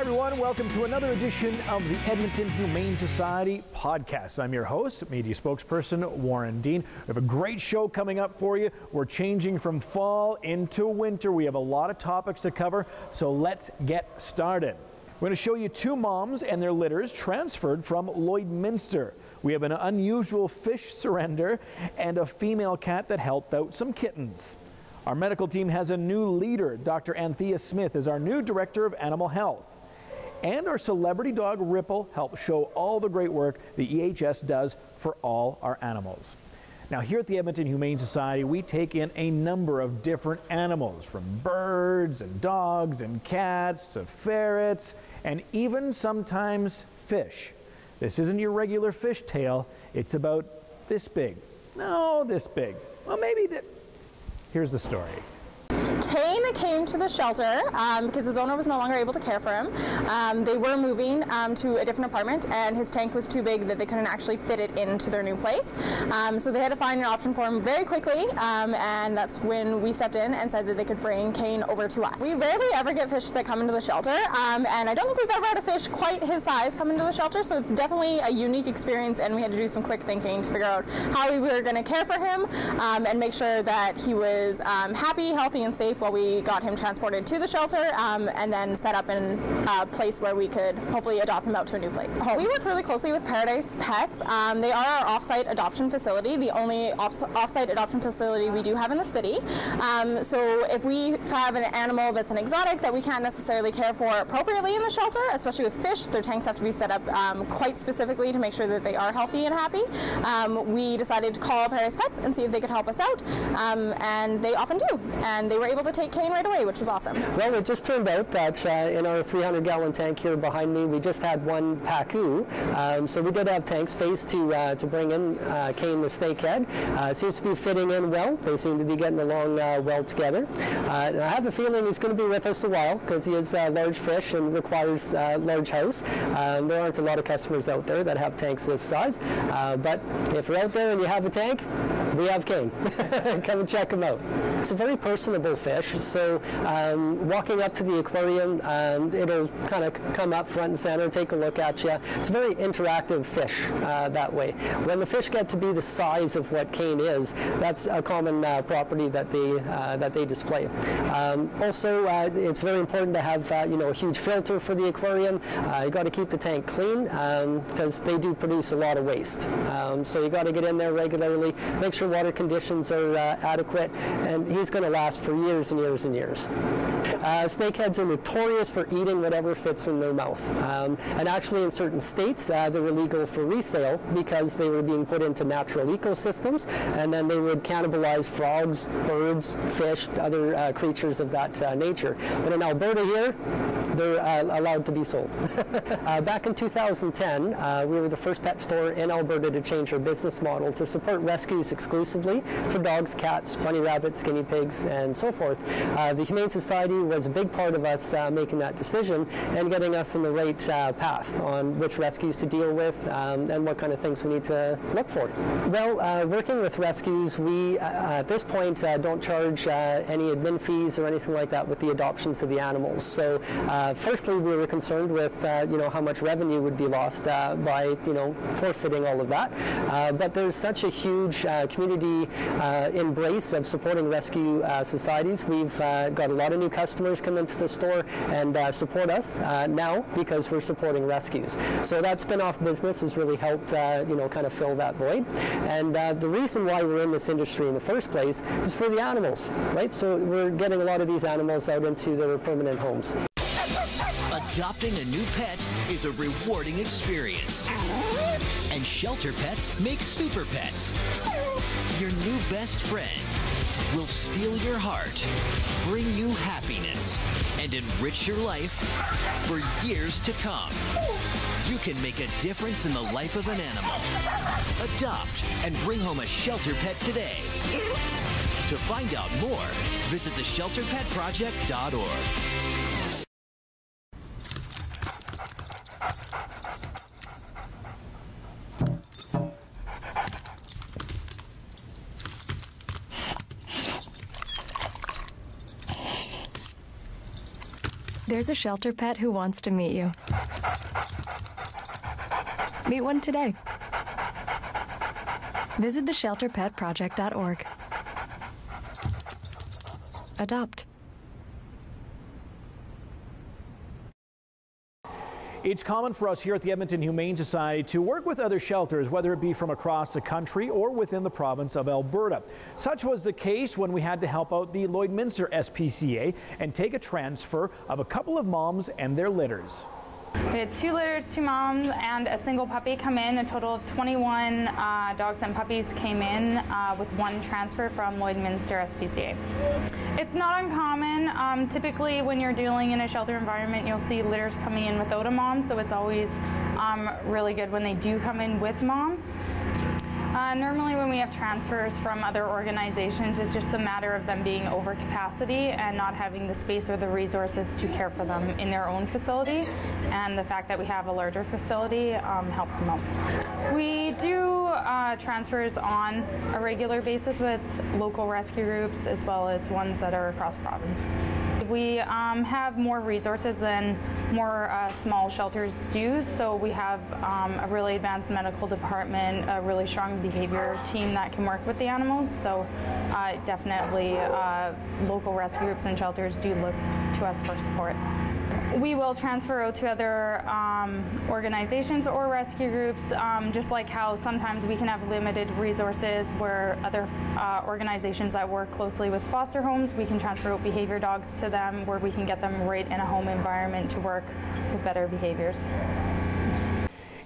everyone. Welcome to another edition of the Edmonton Humane Society podcast. I'm your host, media spokesperson Warren Dean. We have a great show coming up for you. We're changing from fall into winter. We have a lot of topics to cover, so let's get started. We're going to show you two moms and their litters transferred from Lloydminster. We have an unusual fish surrender and a female cat that helped out some kittens. Our medical team has a new leader. Dr. Anthea Smith is our new Director of Animal Health. And our celebrity dog Ripple helps show all the great work the EHS does for all our animals. Now here at the Edmonton Humane Society, we take in a number of different animals, from birds and dogs and cats to ferrets and even sometimes fish. This isn't your regular fish tail. It's about this big. No, this big. Well, maybe that. Here's the story. Kane came to the shelter because his owner was no longer able to care for him. They were moving to a different apartment, and his tank was too big that they couldn't actually fit it into their new place. So they had to find an option for him very quickly, and that's when we stepped in and said that they could bring Kane over to us. We rarely ever get fish that come into the shelter, and I don't think we've ever had a fish quite his size come into the shelter, so it's definitely a unique experience, and we had to do some quick thinking to figure out how we were going to care for him and make sure that he was happy, healthy, and safe while we got him transported to the shelter and then set up in a place where we could hopefully adopt him out to a new place. We work really closely with Paradise Pets. They are our off-site adoption facility, the only off-site adoption facility we do have in the city. So if we have an animal that's an exotic that we can't necessarily care for appropriately in the shelter, especially with fish, their tanks have to be set up quite specifically to make sure that they are healthy and happy. We decided to call Paradise Pets and see if they could help us out, and they often do. And they were able to take Kane right away, which was awesome. Well, it just turned out that in our 300-gallon tank here behind me, we just had one pacu. So we did have tank space to bring in Kane the snakehead. Seems to be fitting in well. They seem to be getting along well together. And I have a feeling he's going to be with us a while because he is a large fish and requires a large house. There aren't a lot of customers out there that have tanks this size. But if you're out there and you have a tank, we have Kane. Come and check him out. It's a very personable fish, so walking up to the aquarium, it'll kind of come up front and center, take a look at you. It's a very interactive fish that way. When the fish get to be the size of what Kane is, that's a common property that they display. Also, it's very important to have a huge filter for the aquarium. You got to keep the tank clean because they do produce a lot of waste. So you got to get in there regularly, make sure water conditions are adequate, and he's going to last for years and years and years. Snakeheads are notorious for eating whatever fits in their mouth. And actually in certain states they're illegal for resale because they were being put into natural ecosystems, and then they would cannibalize frogs, birds, fish, other creatures of that nature. But in Alberta here, they're allowed to be sold. Back in 2010, we were the first pet store in Alberta to change our business model to support rescues exclusively for dogs, cats, bunny rabbits, guinea pigs, and so forth. The Humane Society was a big part of us making that decision and getting us in the right path on which rescues to deal with and what kind of things we need to look for. Well, working with rescues, we at this point don't charge any admin fees or anything like that with the adoptions of the animals. So firstly, we were concerned with how much revenue would be lost by forfeiting all of that. But there's such a huge community embrace of supporting rescue societies. We've got a lot of new customers come into the store and support us now because we're supporting rescues. So that spin-off business has really helped kind of fill that void. And the reason why we're in this industry in the first place is for the animals, right? So we're getting a lot of these animals out into their permanent homes. Adopting a new pet is a rewarding experience. And shelter pets make super pets. Your new best friend will steal your heart, bring you happiness, and enrich your life for years to come. You can make a difference in the life of an animal. Adopt and bring home a shelter pet today. To find out more, visit theshelterpetproject.org. There's a shelter pet who wants to meet you. Meet one today. Visit theshelterpetproject.org. Adopt. It's common for us here at the Edmonton Humane Society to work with other shelters, whether it be from across the country or within the province of Alberta. Such was the case when we had to help out the Lloydminster SPCA and take a transfer of a couple of moms and their litters. We had 2 litters, 2 moms, and a single puppy come in. A total of 21 dogs and puppies came in with 1 transfer from Lloydminster SPCA. It's not uncommon. Typically when you're dealing in a shelter environment, you'll see litters coming in without a mom, so it's always really good when they do come in with mom. Normally when we have transfers from other organizations, it's just a matter of them being over capacity and not having the space or the resources to care for them in their own facility. And the fact that we have a larger facility helps them out. We do transfers on a regular basis with local rescue groups as well as ones that are across province. We have more resources than more small shelters do, so we have a really advanced medical department, a really strong behavior team that can work with the animals, so definitely local rescue groups and shelters do look to us for support. We will transfer out to other organizations or rescue groups, just like how sometimes we can have limited resources where other organizations that work closely with foster homes, we can transfer out behavior dogs to them where we can get them right in a home environment to work with better behaviors.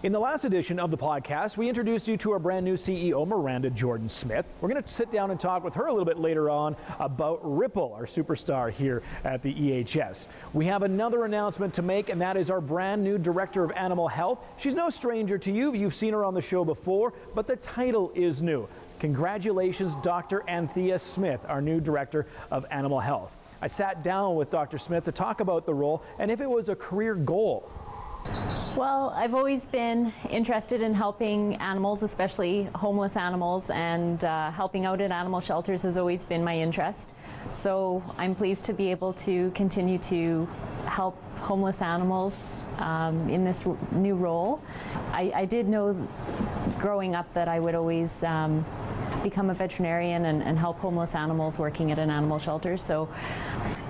In the last edition of the podcast, we introduced you to our brand new CEO, Miranda Jordan-Smith. We're going to sit down and talk with her a little bit later on about Ripple, our superstar here at the EHS. We have another announcement to make, and that is our brand new Director of Animal Health. She's no stranger to you. You've seen her on the show before, but the title is new. Congratulations, Dr. Anthea Smith, our new Director of Animal Health. I sat down with Dr. Smith to talk about the role and if it was a career goal. Well, I've always been interested in helping animals, especially homeless animals, and helping out at animal shelters has always been my interest. So I'm pleased to be able to continue to help homeless animals in this new role. I did know growing up that I would always become a veterinarian and help homeless animals working at an animal shelter. So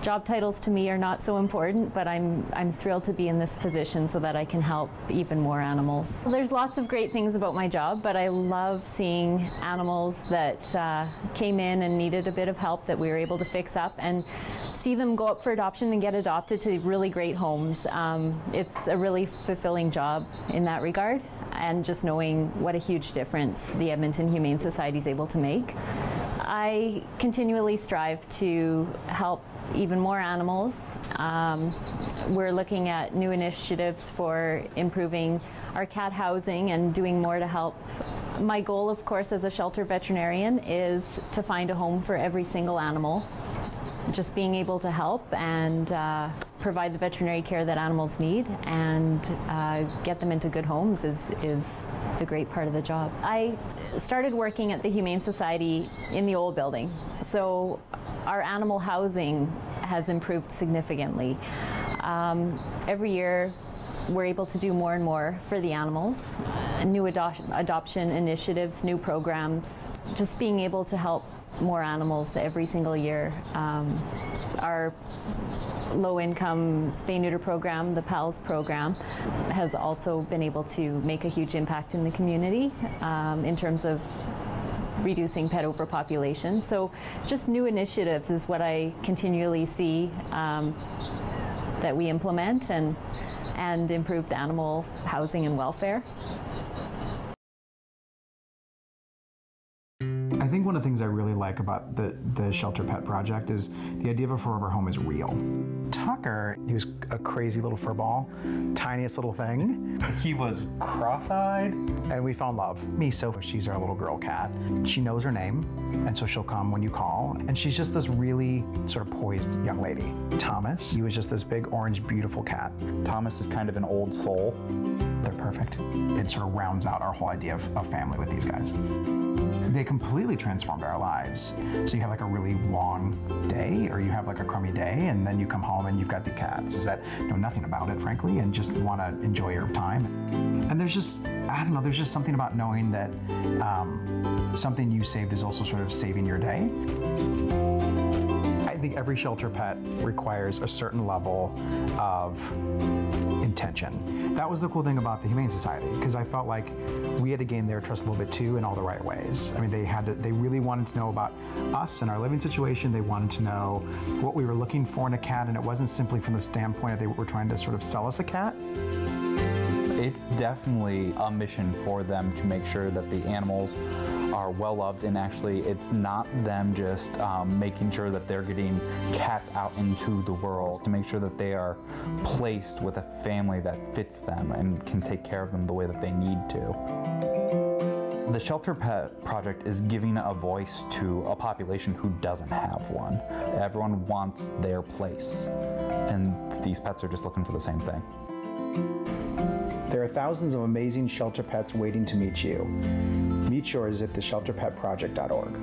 job titles to me are not so important, but I'm thrilled to be in this position so that I can help even more animals. There's lots of great things about my job, but I love seeing animals that came in and needed a bit of help that we were able to fix up and see them go up for adoption and get adopted to really great homes. It's a really fulfilling job in that regard, and just knowing what a huge difference the Edmonton Humane Society is able to make. I continually strive to help even more animals. We're looking at new initiatives for improving our cat housing and doing more to help. My goal, of course, as a shelter veterinarian is to find a home for every single animal. Just being able to help and provide the veterinary care that animals need and get them into good homes is the great part of the job. I started working at the Humane Society in the old building, so our animal housing has improved significantly. Every year we're able to do more and more for the animals. New adoption initiatives, new programs, just being able to help more animals every single year. Our low-income spay-neuter program, the PALS program, has also been able to make a huge impact in the community in terms of reducing pet overpopulation. So just new initiatives is what I continually see that we implement, and improved animal housing and welfare. I think one of the things I really like about the Shelter Pet Project is the idea of a forever home is real. Tucker, he was a crazy little furball, tiniest little thing. He was cross-eyed, and we fell in love. Miso, she's our little girl cat. She knows her name, and so she'll come when you call, and she's just this really sort of poised young lady. Thomas, he was just this big, orange, beautiful cat. Thomas is kind of an old soul. They're perfect. It sort of rounds out our whole idea of family with these guys. They completely transformed our lives. So you have like a really long day, or you have like a crummy day, and then you come home home and you've got the cats that know nothing about it, frankly, and just want to enjoy your time. And there's just, I don't know, there's just something about knowing that something you saved is also sort of saving your day. I think every shelter pet requires a certain level of intention. That was the cool thing about the Humane Society, because I felt like we had to gain their trust a little bit too in all the right ways. I mean, they really wanted to know about us and our living situation. They wanted to know what we were looking for in a cat, and it wasn't simply from the standpoint that they were trying to sort of sell us a cat. It's definitely a mission for them to make sure that the animals are well loved, and actually it's not them just making sure that they're getting cats out into the world, to make sure that they are placed with a family that fits them and can take care of them the way that they need to. The Shelter Pet Project is giving a voice to a population who doesn't have one. Everyone wants their place, and these pets are just looking for the same thing. There are thousands of amazing shelter pets waiting to meet you. Meet yours at theshelterpetproject.org.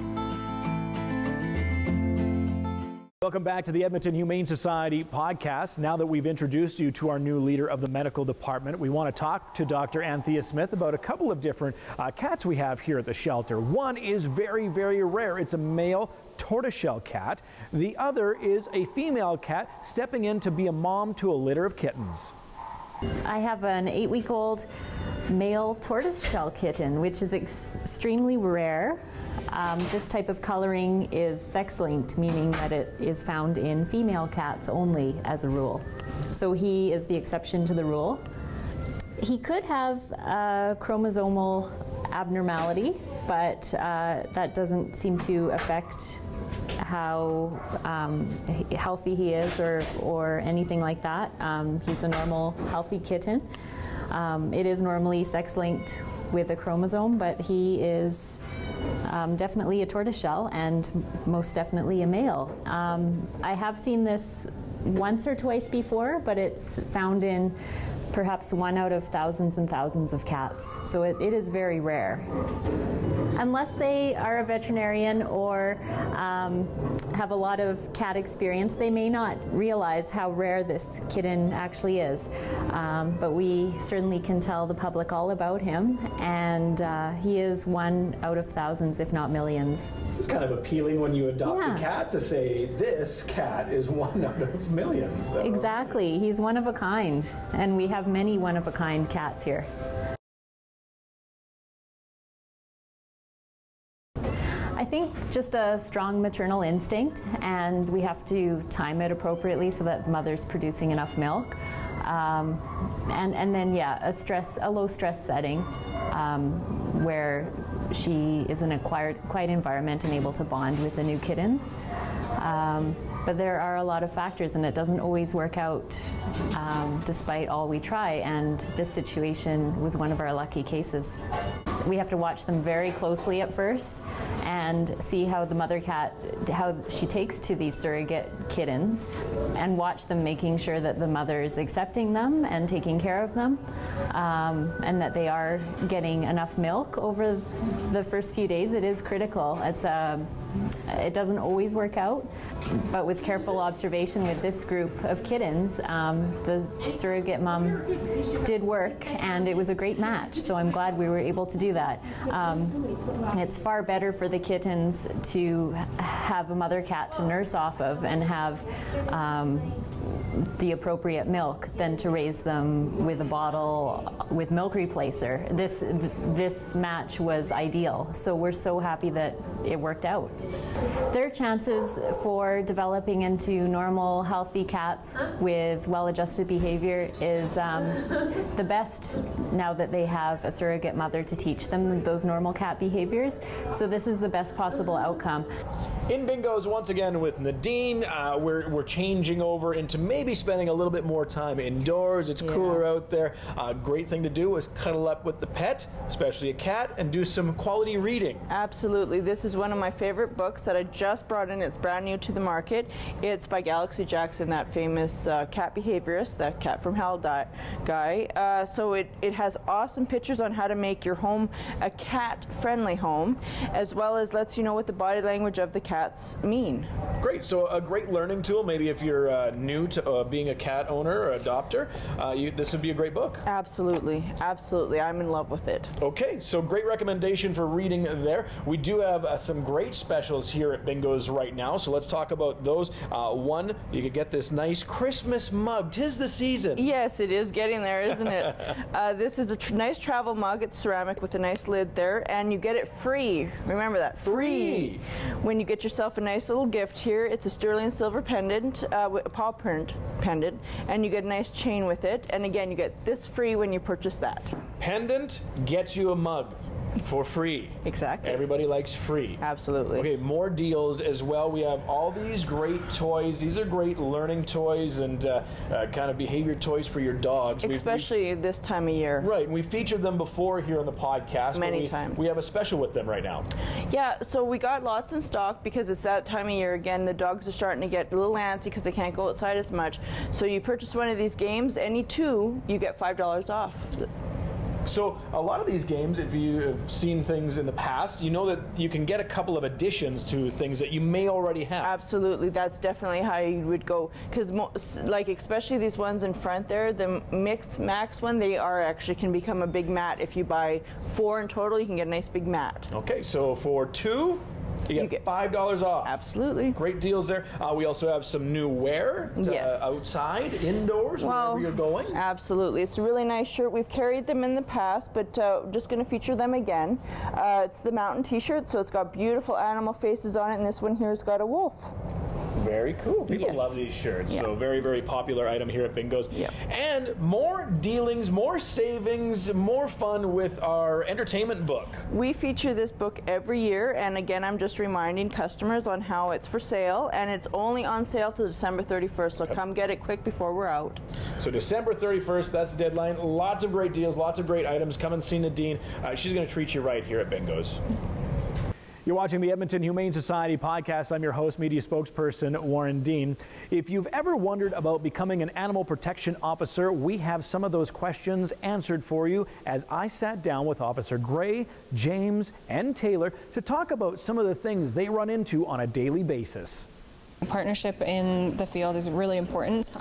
Welcome back to the Edmonton Humane Society podcast. Now that we've introduced you to our new leader of the medical department, we want to talk to Dr. Anthea Smith about a couple of different cats we have here at the shelter. One is very, very rare. It's a male tortoiseshell cat. The other is a female cat stepping in to be a mom to a litter of kittens. I have an 8-week-old male tortoiseshell kitten, which is extremely rare. This type of coloring is sex-linked, meaning that it is found in female cats only as a rule. So he is the exception to the rule. He could have a chromosomal abnormality, but that doesn't seem to affect how healthy he is or anything like that. He's a normal, healthy kitten. It is normally sex-linked with a chromosome, but he is definitely a tortoiseshell and most definitely a male. I have seen this once or twice before, but it's found in perhaps 1 out of thousands and thousands of cats. So it is very rare. Unless they are a veterinarian or have a lot of cat experience, they may not realize how rare this kitten actually is. But we certainly can tell the public all about him, and he is 1 out of thousands, if not millions. This is kind of appealing when you adopt a cat to say, this cat is 1 out of millions. So. Exactly. He's one of a kind, and we have many one-of-a-kind cats here. I think just a strong maternal instinct, and we have to time it appropriately so that the mother's producing enough milk. And then, yeah, a low stress setting where she is in a quiet environment and able to bond with the new kittens. But there are a lot of factors, and it doesn't always work out despite all we try, and this situation was one of our lucky cases. We have to watch them very closely at first and see how the mother cat, how she takes to these surrogate kittens, and watch them making sure that the mother is accepting them and taking care of them, and that they are getting enough milk over the first few days. It is critical. It doesn't always work out, but with careful observation with this group of kittens, the surrogate mom did work, and it was a great match, so I'm glad we were able to do that. It's far better for the kittens to have a mother cat to nurse off of and have the appropriate milk than to raise them with a bottle with milk replacer. This match was ideal, so we're so happy that it worked out. Their chances for developing into normal, healthy cats with well-adjusted behavior is the best now that they have a surrogate mother to teach them those normal cat behaviors. So this is the best possible outcome. In Bingos, once again with Nadine, we're changing over into maybe spending a little bit more time indoors. It's cooler out there. Great thing to do is cuddle up with the pet, especially a cat, and do some quality reading. Absolutely. This is one of my favorite favorite books that I just brought in. It's brand new to the market. It's by Galaxy Jackson, that famous cat behaviorist, that Cat from Hell guy. So it has awesome pictures on how to make your home a cat-friendly home, as well as lets you know what the body language of the cats mean. Great. So a great learning tool. Maybe if you're new to being a cat owner or adopter, this would be a great book. Absolutely. Absolutely. I'm in love with it. Okay. So great recommendation for reading there. We do have some great specials here at Bingo's right now. So let's talk about those. One, you could get this nice Christmas mug. 'Tis the season. Yes, it is getting there, isn't it? This is a nice travel mug. It's ceramic with a nice lid there, and you get it free. Remember that. Free. When you get yourself a nice little gift here, it's a sterling silver pendant, with a paw print pendant, and you get a nice chain with it. And again, you get this free when you purchase that. Pendant gets you a mug. For free. Exactly. Everybody likes free. Absolutely. Okay, more deals as well. We have all these great toys. These are great learning toys and kind of behavior toys for your dogs. Especially this time of year. Right, and we featured them before here on the podcast. Many times. We have a special with them right now. Yeah, so we got lots in stock because it's that time of year. Again, the dogs are starting to get a little antsy because they can't go outside as much. So you purchase one of these games, any two, you get $5 off. So a lot of these games, if you have seen things in the past, you know that you can get a couple of additions to things that you may already have. Absolutely, that's definitely how you would go. Because like especially these ones in front there, the Mix Max one, they are actually can become a big mat. If you buy 4 in total, you can get a nice big mat. Okay, so for 2, you get $5 off. Absolutely. Great deals there. We also have some new wear outside, indoors, wherever you're going. Absolutely. It's a really nice shirt. We've carried them in the past, but just going to feature them again. It's the Mountain T-shirt, so it's got beautiful animal faces on it, and this one here has got a wolf. Very cool. People love these shirts. Yeah. So very, very popular item here at Bingo's. Yeah. And more dealings, more savings, more fun with our entertainment book. We feature this book every year, and again, I'm just reminding customers on how it's for sale, and it's only on sale till December 31st, so come get it quick before we're out. So December 31st, that's the deadline. Lots of great deals, lots of great items. Come and see Nadine. She's going to treat you right here at Bingo's. You're watching the Edmonton Humane Society podcast. I'm your host, media spokesperson Warren Dean. If you've ever wondered about becoming an animal protection officer, we have some of those questions answered for you as I sat down with Officer Gray, James, and Taylor to talk about some of the things they run into on a daily basis. Partnership in the field is really important.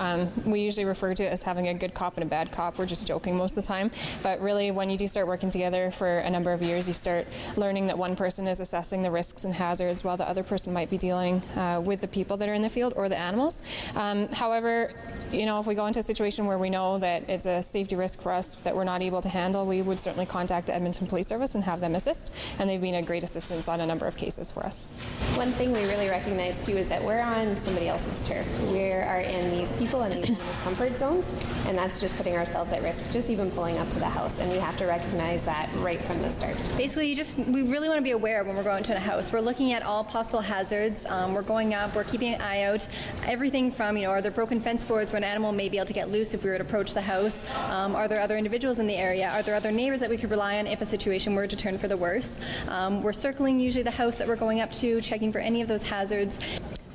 We usually refer to it as having a good cop and a bad cop. We're just joking most of the time. But really, when you do start working together for a number of years, you start learning that one person is assessing the risks and hazards while the other person might be dealing with the people that are in the field or the animals. However, you know, if we go into a situation where we know that it's a safety risk for us that we're not able to handle, we would certainly contact the Edmonton Police Service and have them assist. And they've been a great assistance on a number of cases for us. One thing we really recognize too is that we're on somebody else's turf. We are in these people and these comfort zones, and that's just putting ourselves at risk, just even pulling up to the house, and we have to recognize that right from the start. Basically, we really want to be aware when we're going to a house. We're looking at all possible hazards. We're going up, we're keeping an eye out. Everything from, you know, are there broken fence boards where an animal may be able to get loose if we were to approach the house? Are there other individuals in the area? Are there other neighbors that we could rely on if a situation were to turn for the worse? We're circling usually the house that we're going up to, checking for any of those hazards.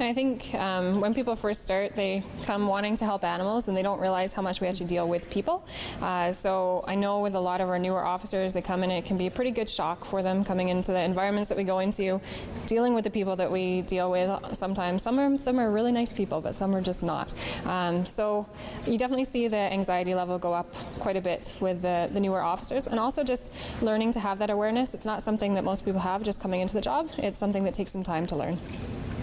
And I think when people first start, they come wanting to help animals and they don't realize how much we actually deal with people. So I know with a lot of our newer officers, they come in, it can be a pretty good shock for them coming into the environments that we go into, dealing with the people that we deal with sometimes. Some of them are really nice people, but some are just not. So you definitely see the anxiety level go up quite a bit with the newer officers, and also just learning to have that awareness. It's not something that most people have just coming into the job. It's something that takes some time to learn.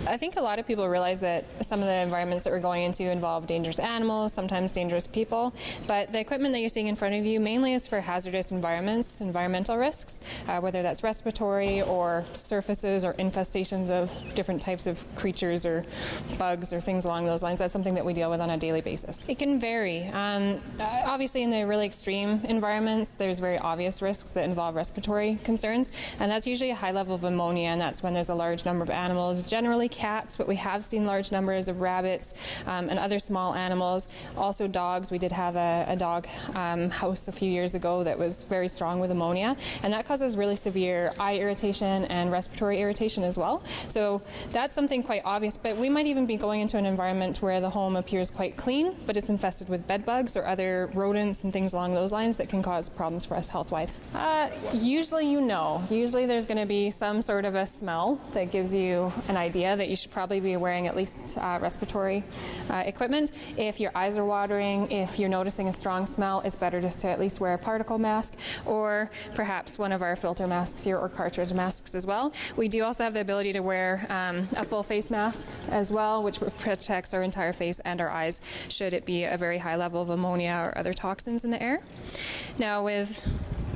I think a lot of people realize that some of the environments that we're going into involve dangerous animals, sometimes dangerous people, but the equipment that you're seeing in front of you mainly is for hazardous environments, environmental risks, whether that's respiratory or surfaces or infestations of different types of creatures or bugs or things along those lines. That's something that we deal with on a daily basis. It can vary. Obviously in the really extreme environments, there's very obvious risks that involve respiratory concerns, and that's usually a high level of ammonia, and that's when there's a large number of animals, generally cats, but we have seen large numbers of rabbits and other small animals. Also dogs. We did have a dog house a few years ago that was very strong with ammonia, and that causes really severe eye irritation and respiratory irritation as well. So that's something quite obvious, but we might even be going into an environment where the home appears quite clean, but it's infested with bed bugs or other rodents and things along those lines that can cause problems for us health-wise. Usually Usually there's going to be some sort of a smell that gives you an idea that you should probably be wearing at least respiratory equipment. If your eyes are watering, if you're noticing a strong smell, it's better just to at least wear a particle mask, or perhaps one of our filter masks here or cartridge masks as well. We do also have the ability to wear a full face mask as well, which protects our entire face and our eyes should it be a very high level of ammonia or other toxins in the air. Now with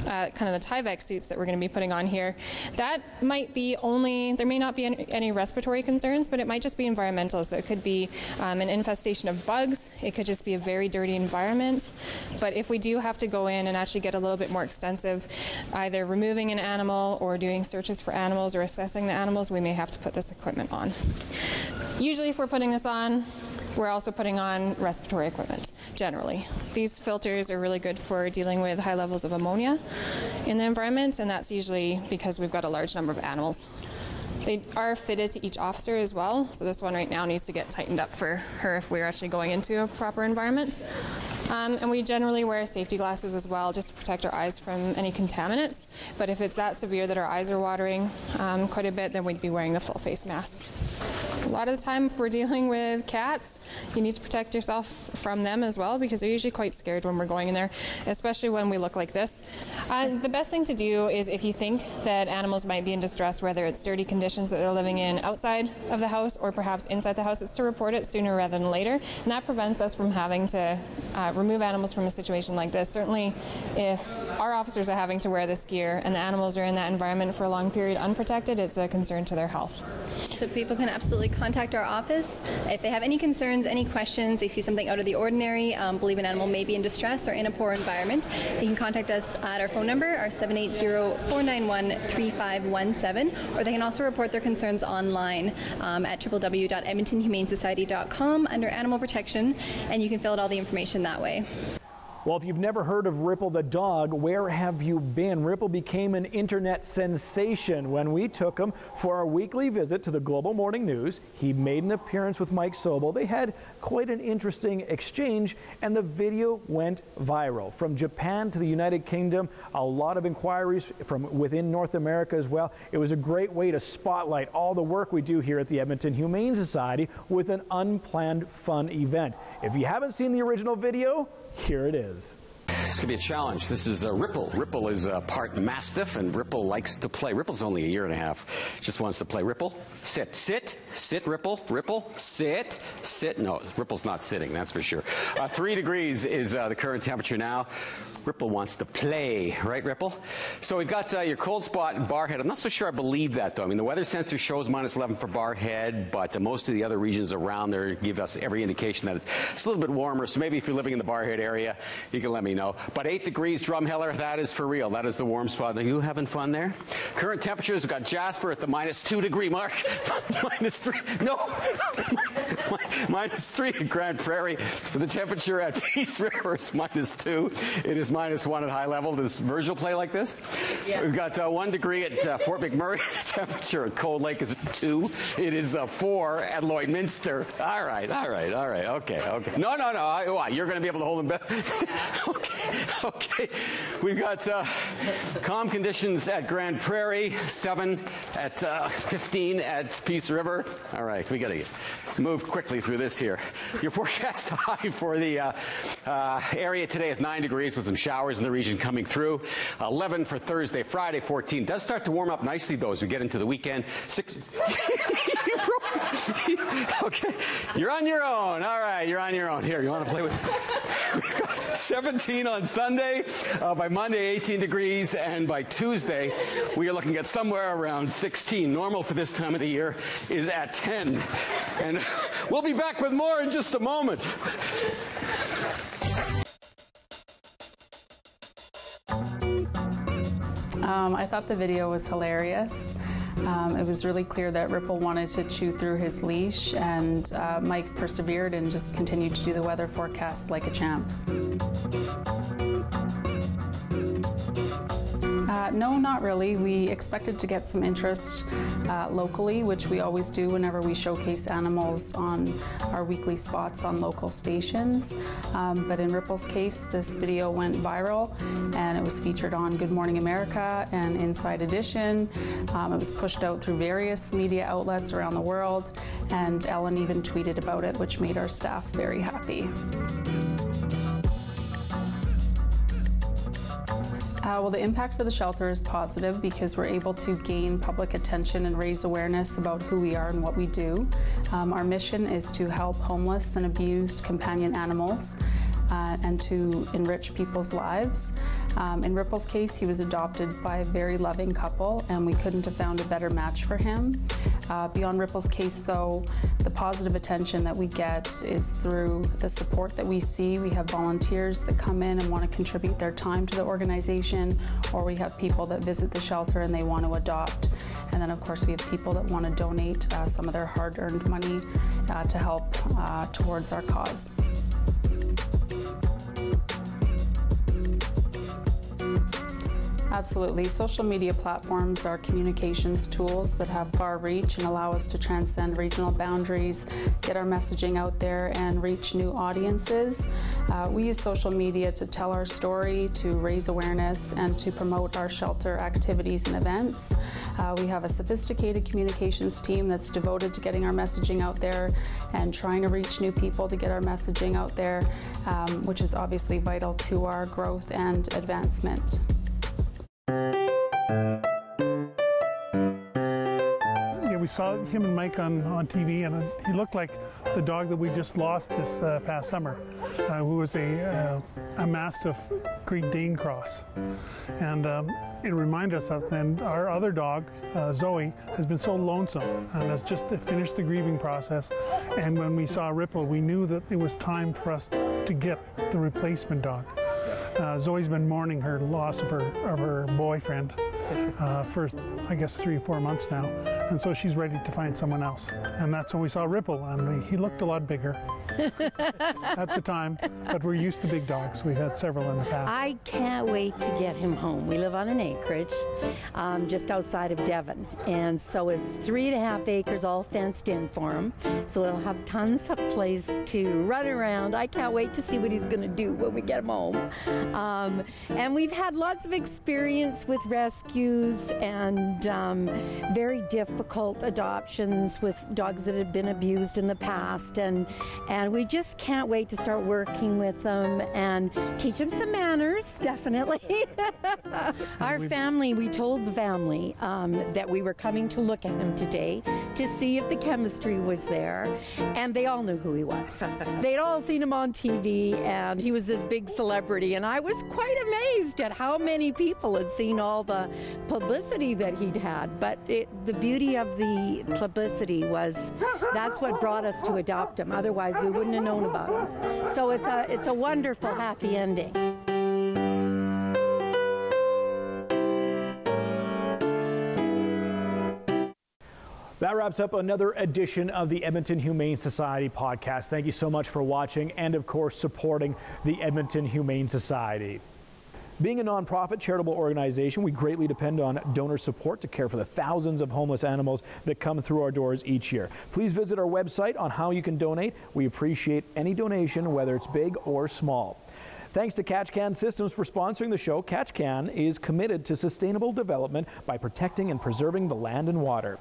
kind of the Tyvek suits that we're going to be putting on here, that might be there may not be any respiratory concerns, but it might just be environmental. So it could be an infestation of bugs. It could just be a very dirty environment. But if we do have to go in and actually get a little bit more extensive, either removing an animal or doing searches for animals or assessing the animals, we may have to put this equipment on. Usually if we're putting this on, we're also putting on respiratory equipment, generally. These filters are really good for dealing with high levels of ammonia in the environment, and that's usually because we've got a large number of animals. They are fitted to each officer as well, so this one right now needs to get tightened up for her if we're actually going into a proper environment. And we generally wear safety glasses as well, just to protect our eyes from any contaminants. But if it's that severe that our eyes are watering quite a bit, then we'd be wearing the full face mask. A lot of the time, if we're dealing with cats, you need to protect yourself from them as well, because they're usually quite scared when we're going in there, especially when we look like this. The best thing to do is, if you think that animals might be in distress, whether it's dirty conditions that they're living in outside of the house or perhaps inside the house, it's to report it sooner rather than later. And that prevents us from having to remove animals from a situation like this. Certainly, if our officers are having to wear this gear and the animals are in that environment for a long period unprotected, it's a concern to their health. So people can absolutely contact our office if they have any concerns, any questions, they see something out of the ordinary, believe an animal may be in distress or in a poor environment. They can contact us at our phone number, our 780-491-3517, or they can also report their concerns online at www.edmontonhumanesociety.com under Animal Protection, and you can fill out all the information that way. Well, if you've never heard of Ripple the dog, where have you been? Ripple became an internet sensation when we took him for our weekly visit to the Global Morning News. He made an appearance with Mike Sobel. They had quite an interesting exchange, and the video went viral. From Japan to the United Kingdom, a lot of inquiries from within North America as well. It was a great way to spotlight all the work we do here at the Edmonton Humane Society with an unplanned fun event. If you haven't seen the original video, here it is. It's going to be a challenge. This is Ripple. Ripple is part Mastiff, and Ripple likes to play. Ripple's only a year and a half. Just wants to play. Ripple, sit. Sit. Sit, Ripple. Ripple, sit. Sit. No, Ripple's not sitting, that's for sure. 3 degrees is the current temperature now. Ripple wants to play, right, Ripple? So we've got your cold spot in Barrhead. I'm not so sure I believe that, though. I mean, the weather sensor shows -11 for Barrhead, but most of the other regions around there give us every indication that it's a little bit warmer. So maybe if you're living in the Barrhead area, you can let me know. But 8 degrees, Drumheller, that is for real. That is the warm spot. Are you having fun there? Current temperatures, we've got Jasper at the -2 degree mark. -3. No. -3 at Grand Prairie. The temperature at Peace River is -2. It is -1 at high level. Does Virgil play like this? Yeah. We've got 1 degree at Fort McMurray. The temperature at Cold Lake is 2. It is 4 at Lloydminster. All right. Okay. No. You're going to be able to hold them back. Okay. We've got calm conditions at Grand Prairie, 7 at 15 at Peace River. All right, we got to move quickly through this here. Your forecast high for the area today is 9 degrees with some showers in the region coming through. 11 for Thursday, Friday, 14. Does start to warm up nicely, though, as we get into the weekend. 6. Okay, you're on your own. All right, you're on your own. Here, you want to play with? 17 on Sunday. By Monday, 18 degrees, and by Tuesday, we are looking at somewhere around 16. Normal for this time of the year is at 10. And we'll be back with more in just a moment. I thought the video was hilarious. It was really clear that Ripple wanted to chew through his leash, and Mike persevered and just continued to do the weather forecast like a champ. No, not really. We expected to get some interest locally, which we always do whenever we showcase animals on our weekly spots on local stations. But in Ripple's case, this video went viral, and it was featured on Good Morning America and Inside Edition. It was pushed out through various media outlets around the world, and Ellen even tweeted about it, which made our staff very happy. Well, the impact for the shelter is positive because we're able to gain public attention and raise awareness about who we are and what we do. Our mission is to help homeless and abused companion animals and to enrich people's lives. In Ripple's case, he was adopted by a very loving couple, and we couldn't have found a better match for him. Beyond Ripple's case, though, the positive attention that we get is through the support that we see. We have volunteers that come in and want to contribute their time to the organization, or we have people that visit the shelter and they want to adopt. And then, of course, we have people that want to donate some of their hard-earned money to help towards our cause. Absolutely. Social media platforms are communications tools that have far reach and allow us to transcend regional boundaries, get our messaging out there, and reach new audiences. We use social media to tell our story, to raise awareness, and to promote our shelter activities and events. We have a sophisticated communications team that's devoted to getting our messaging out there and trying to reach new people to get our messaging out there, which is obviously vital to our growth and advancement. We saw him and Mike on TV, and he looked like the dog that we just lost this past summer, who was a Mastiff Great Dane cross. And it reminded us of, and our other dog, Zoe, has been so lonesome and has just finished the grieving process. And when we saw Ripple, we knew that it was time for us to get the replacement dog. Zoe's been mourning her loss of her boyfriend for, I guess, 3 or 4 months now. And so she's ready to find someone else. And that's when we saw Ripple, and he looked a lot bigger at the time, but we're used to big dogs. We've had several in the past. I can't wait to get him home. We live on an acreage just outside of Devon, and so it's 3.5 acres all fenced in for him. So he'll have tons of place to run around. I can't wait to see what he's going to do when we get him home. And we've had lots of experience with rescues and very difficult adoptions with dogs that had been abused in the past, and we just can't wait to start working with them and teach them some manners, definitely. Our family, we told the family that we were coming to look at him today to see if the chemistry was there, and they all knew who he was. They'd all seen him on TV, and he was this big celebrity, and I was quite amazed at how many people had seen all the publicity that he'd had. But the beauty of the publicity was that's what brought us to adopt him. Otherwise, we wouldn't have known about him. So it's a wonderful, happy ending. That wraps up another edition of the Edmonton Humane Society podcast. Thank you so much for watching and, of course, supporting the Edmonton Humane Society. Being a nonprofit charitable organization, we greatly depend on donor support to care for the thousands of homeless animals that come through our doors each year. Please visit our website on how you can donate. We appreciate any donation, whether it's big or small. Thanks to KatchCan Systems for sponsoring the show. KatchCan is committed to sustainable development by protecting and preserving the land and water.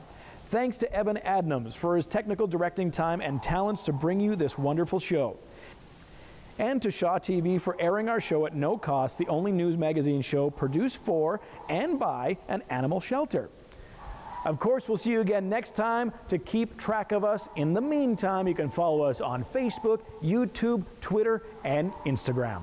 Thanks to Evan Adnams for his technical directing time and talents to bring you this wonderful show. And to Shaw TV for airing our show at no cost, the only news magazine show produced for and by an animal shelter. Of course, we'll see you again next time to keep track of us. In the meantime, you can follow us on Facebook, YouTube, Twitter, and Instagram.